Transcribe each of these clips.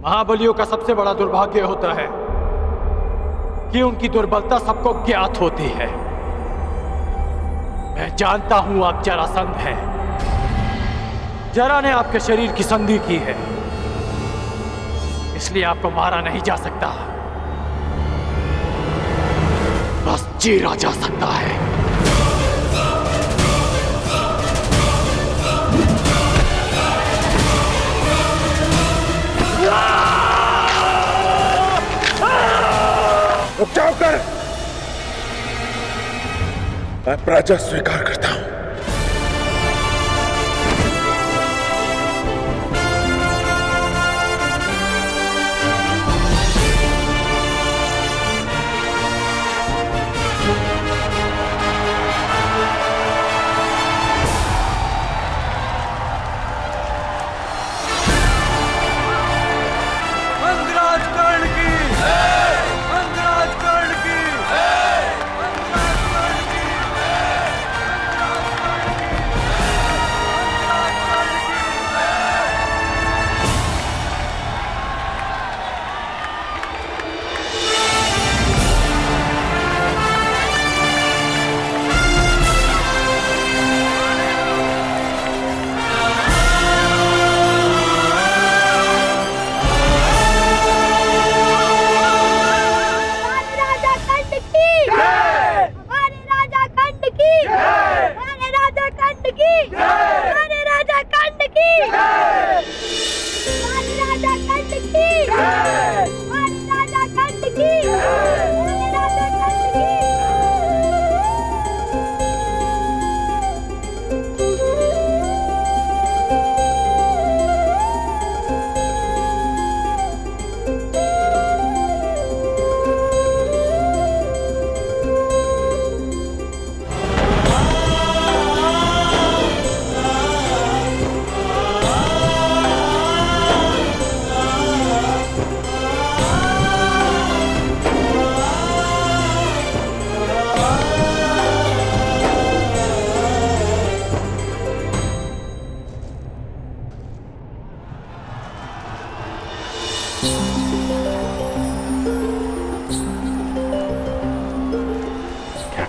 महाबलियों का सबसे बड़ा दुर्भाग्य होता है कि उनकी दुर्बलता सबको ज्ञात होती है। मैं जानता हूं आप जरासंध हैं। जरा ने आपके शरीर की संधि की है, इसलिए आपको मारा नहीं जा सकता, बस चीरा जा सकता है। उपचार कर। मैं पराजय स्वीकार करता हूं।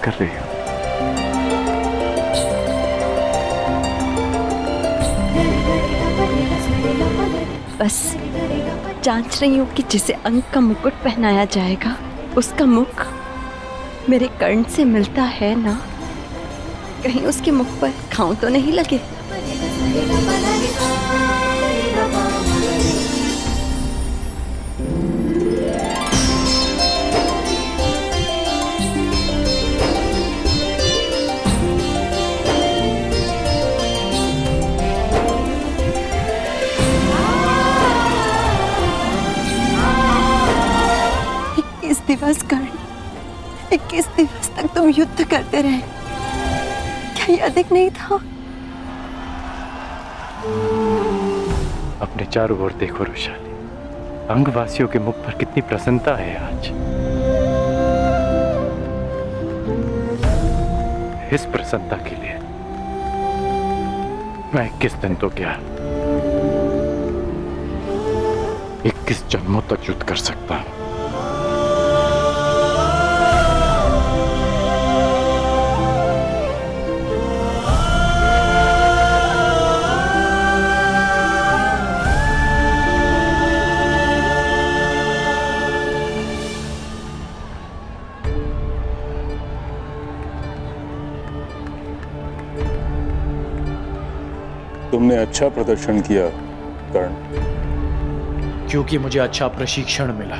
कर रही हो? बस जांच रही हूँ कि जिसे अंक का मुकुट पहनाया जाएगा उसका मुख मेरे कर्ण से मिलता है ना, कहीं उसके मुख पर घाव तो नहीं लगे। दिवस कर्ण, 21 दिवस तक तुम युद्ध करते रहे, क्या ये अधिक नहीं था? अपने चारों ओर देखो रुशाली, अंगवासियों के मुख पर कितनी प्रसन्नता है आज। इस प्रसन्नता के लिए मैं 21 दिन तो क्या 21 जन्मों तक युद्ध कर सकता हूं। तुमने अच्छा प्रदर्शन किया कर्ण, क्योंकि मुझे अच्छा प्रशिक्षण मिला।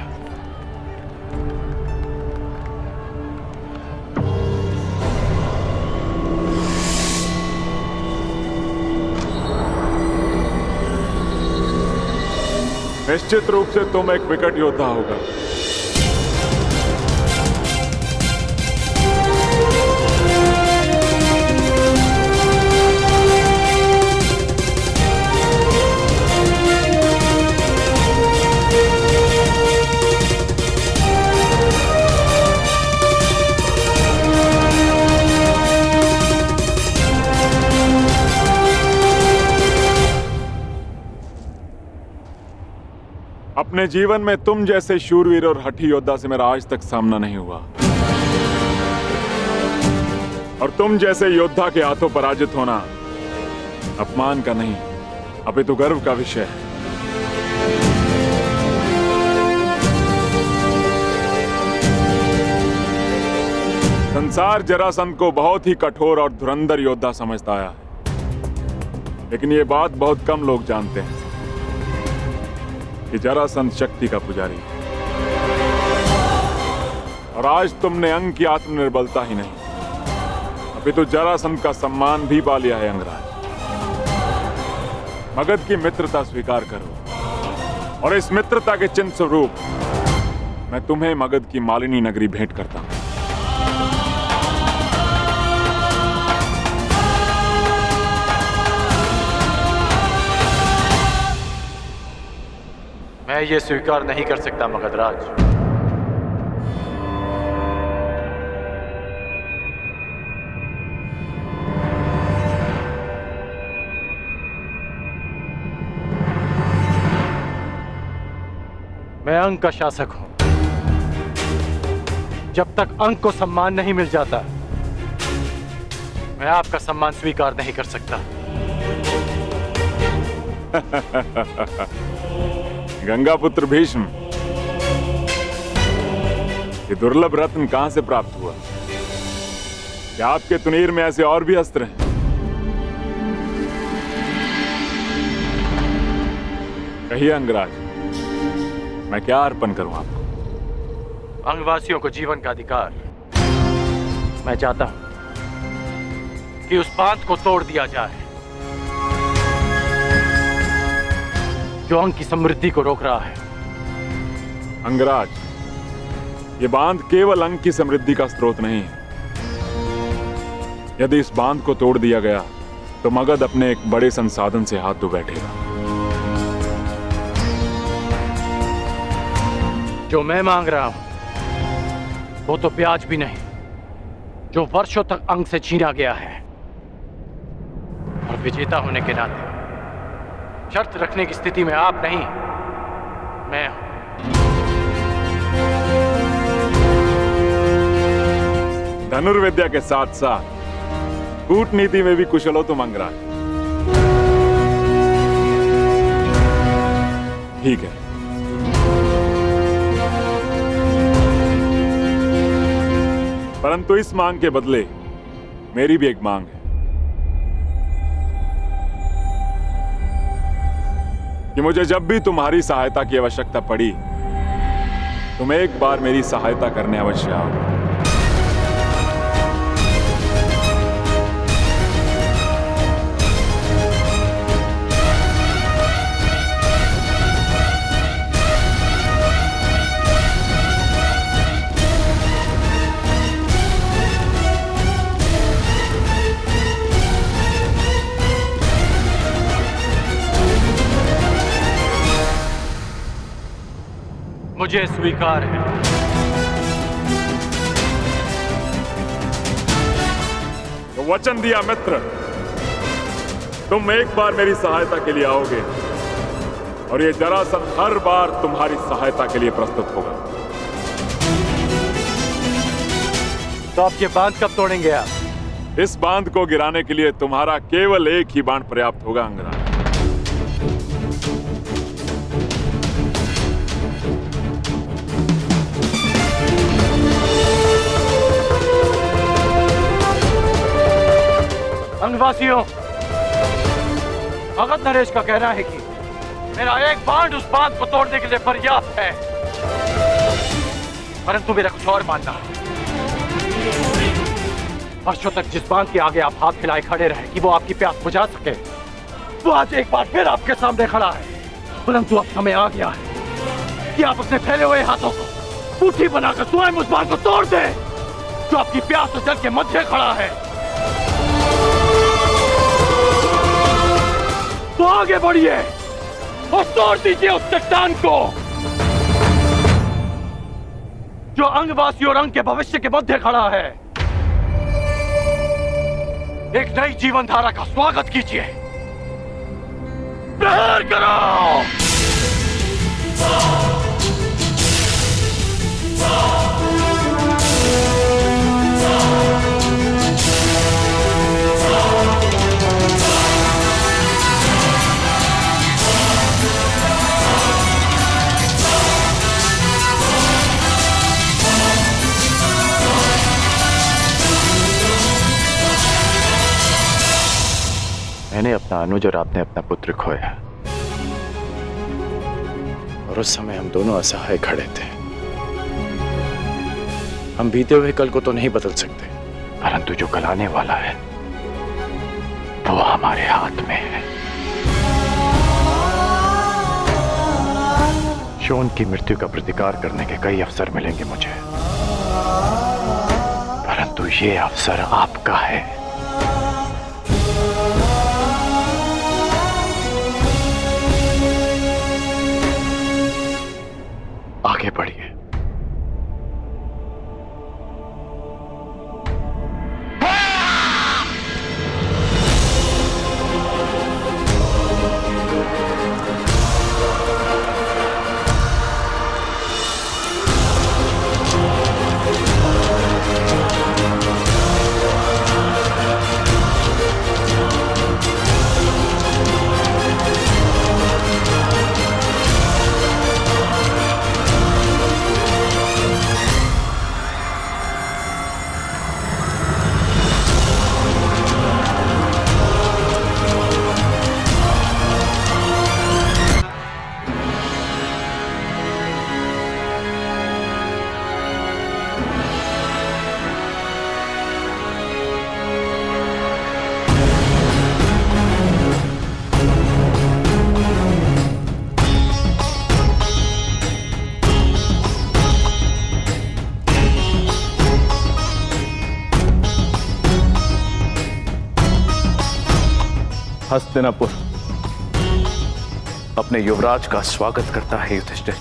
निश्चित रूप से तुम एक विकट योद्धा होगा। अपने जीवन में तुम जैसे शूरवीर और हठी योद्धा से मेरा आज तक सामना नहीं हुआ, और तुम जैसे योद्धा के हाथों पराजित होना अपमान का नहीं अपितु गर्व का विषय है। संसार जरासंध को बहुत ही कठोर और धुरंधर योद्धा समझता आया है, लेकिन ये बात बहुत कम लोग जानते हैं कि जरासंध शक्ति का पुजारी है। और आज तुमने अंग की आत्मनिर्बलता ही नहीं अपितु जरासंध का सम्मान भी पा लिया है। अंगराज, मगध की मित्रता स्वीकार करो, और इस मित्रता के चिन्ह स्वरूप मैं तुम्हें मगध की मालिनी नगरी भेंट करता हूं। मैं ये स्वीकार नहीं कर सकता मगधराज। मैं अंग का शासक हूं। जब तक अंग को सम्मान नहीं मिल जाता, मैं आपका सम्मान स्वीकार नहीं कर सकता। गंगापुत्र भीष्म, ये दुर्लभ रत्न कहां से प्राप्त हुआ? क्या आपके तुनीर में ऐसे और भी अस्त्र हैं? कहिए अंगराज, मैं क्या अर्पण करूं आपको? अंगवासियों को जीवन का अधिकार। मैं चाहता हूं कि उस बांध को तोड़ दिया जाए जो अंग की समृद्धि को रोक रहा है। अंगराज, ये बांध केवल अंग की समृद्धि का स्रोत नहीं है। यदि इस बांध को तोड़ दिया गया तो मगध अपने एक बड़े संसाधन से हाथ धो बैठेगा। जो मैं मांग रहा हूं वो तो प्याज भी नहीं, जो वर्षों तक अंग से छीना गया है। और विजेता होने के नाते शर्त रखने की स्थिति में आप नहीं, मैं हूं। धनुर्विद्या के साथ साथ कूटनीति में भी कुशल हो तुम अंगराज। ठीक है, परंतु इस मांग के बदले मेरी भी एक मांग है कि मुझे जब भी तुम्हारी सहायता की आवश्यकता पड़ी, तुम एक बार मेरी सहायता करने अवश्य आओ। मुझे स्वीकार है। तो वचन दिया मित्र, तुम एक बार मेरी सहायता के लिए आओगे और ये जरासंध हर बार तुम्हारी सहायता के लिए प्रस्तुत होगा। तो आप ये बांध कब तोड़ेंगे आप? इस बांध को गिराने के लिए तुम्हारा केवल एक ही बाण पर्याप्त होगा अंगराज। अंगवासियों, मगध नरेश का कहना है कि मेरा एक बांध उस बांध को तोड़ने के लिए पर्याप्त है, परंतु मेरा कुछ और मानना है। वर्षों तक जिस बांध के आगे आप हाथ फैलाए खड़े रहे कि वो आपकी प्यास बुझा सके, वो आज एक बार फिर आपके सामने खड़ा है। परंतु अब समय आ गया है कि आप अपने फैले हुए हाथों को मुट्ठी बनाकर स्वयं उस बांध को तोड़ दें जो आपकी प्यास और जल के मध्य खड़ा है। तो आगे बढ़िए और तोड़ दीजिए उस चट्टान को जो अंगवासी और अंग के भविष्य के मध्य खड़ा है। एक नई जीवन धारा का स्वागत कीजिए। प्रहार करो। मैंने अपना अनुज और आपने अपना पुत्र खोया, और उस समय हम दोनों असहाय खड़े थे। हम बीते हुए कल को तो नहीं बदल सकते, परंतु जो कल आने वाला है वो हमारे हाथ में है। शोन की मृत्यु का प्रतिकार करने के कई अवसर मिलेंगे मुझे, परंतु ये अवसर आपका है। आगे बढ़िए। हस्तिनापुर अपने युवराज का स्वागत करता है युधिष्ठिर।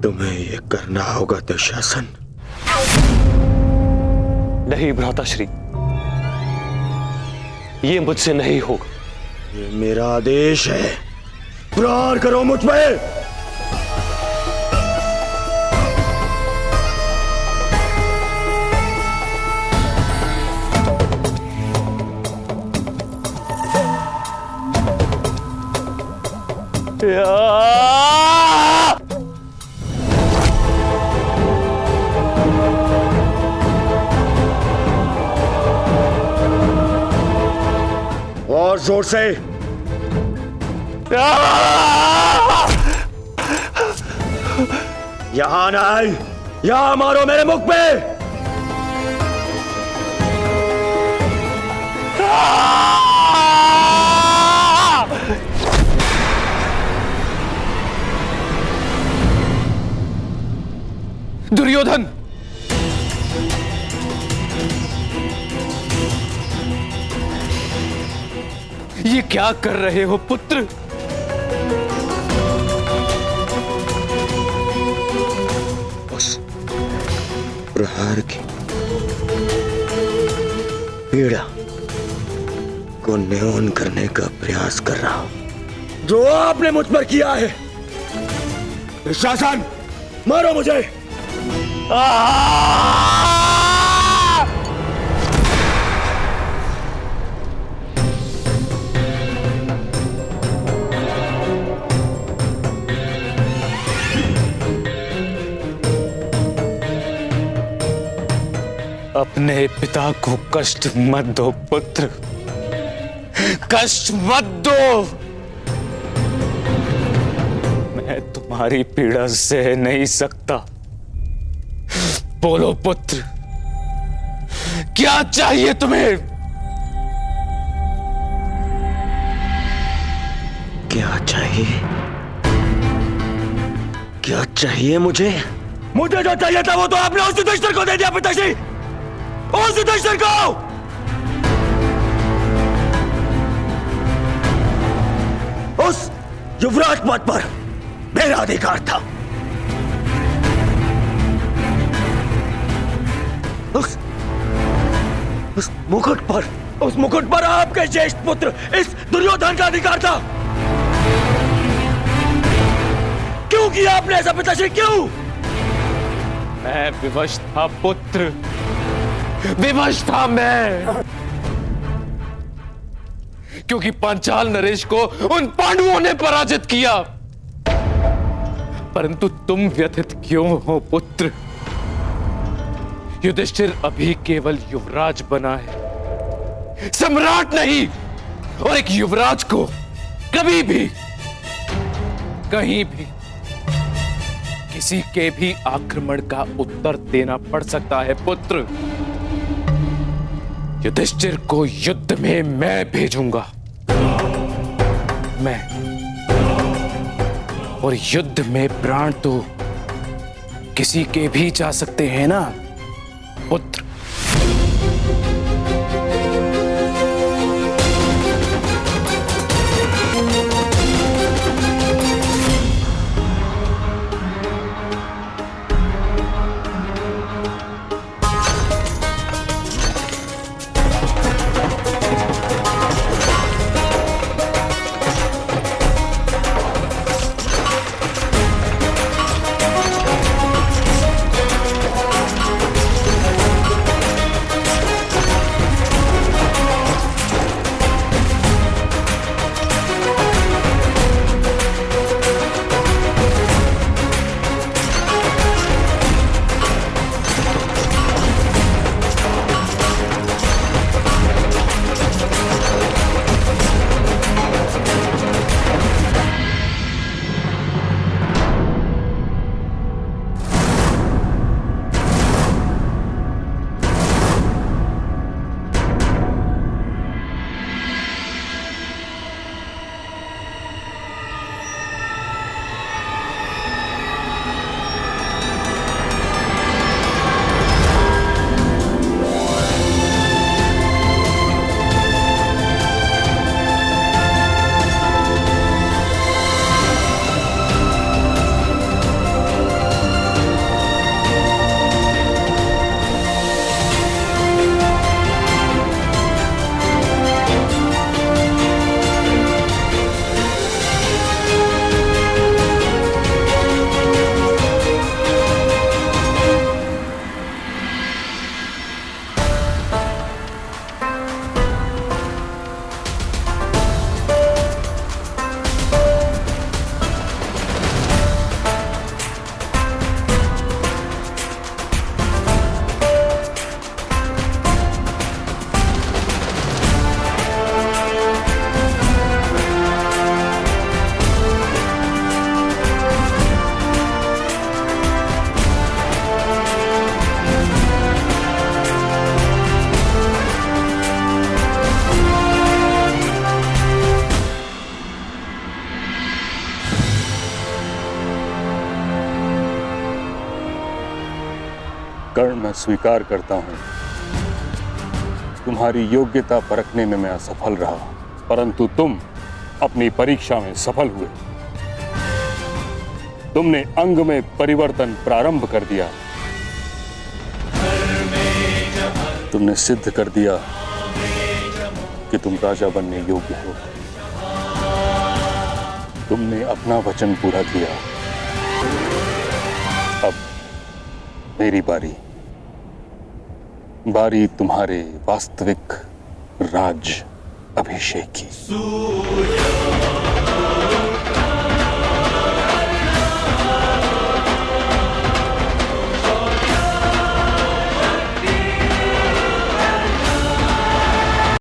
तुम्हें ये करना होगा दुशासन। नहीं भ्राताश्री, ये मुझसे नहीं होगा। ये मेरा आदेश है, प्रहार करो मुझ पर। और जोर से। यहां नहीं, यहां मारो मेरे मुख पे। दुर्योधन, ये क्या कर रहे हो पुत्र? उस प्रहार की पीड़ा को न्यून करने का प्रयास कर रहा हूं जो आपने मुझ पर किया है। शासन, मारो मुझे। अपने पिता को कष्ट मत दो पुत्र, कष्ट मत दो। मैं तुम्हारी पीड़ा सह नहीं सकता। बोलो पुत्र, क्या चाहिए तुम्हें? क्या चाहिए? क्या चाहिए मुझे? मुझे जो चाहिए था वो तो आपने उस युधिष्ठिर को दे दिया पिताश्री, उस युधिष्ठिर को। उस युवराज पद पर मेरा अधिकार था। उस मुकुट पर आपके ज्येष्ठ पुत्र इस दुर्योधन का अधिकार था। क्यों किया आपने ऐसा पिताश्री, क्यों? मैं विवश था पुत्र, विवश था मैं, क्योंकि पांचाल नरेश को उन पांडवों ने पराजित किया। परंतु तुम व्यथित क्यों हो पुत्र? युधिष्ठिर अभी केवल युवराज बना है, सम्राट नहीं। और एक युवराज को कभी भी, कहीं भी, किसी के भी आक्रमण का उत्तर देना पड़ सकता है पुत्र। युधिष्ठिर को युद्ध में मैं भेजूंगा, मैं। और युद्ध में प्राण तो किसी के भी जा सकते हैं ना पुत्र। कर्ण, मैं स्वीकार करता हूं तुम्हारी योग्यता परखने में मैं असफल रहा, परंतु तुम अपनी परीक्षा में सफल हुए। तुमने अंग में परिवर्तन प्रारंभ कर दिया। तुमने सिद्ध कर दिया कि तुम राजा बनने योग्य हो। तुमने अपना वचन पूरा किया। अब मेरी बारी तुम्हारे वास्तविक राज अभिषेक की।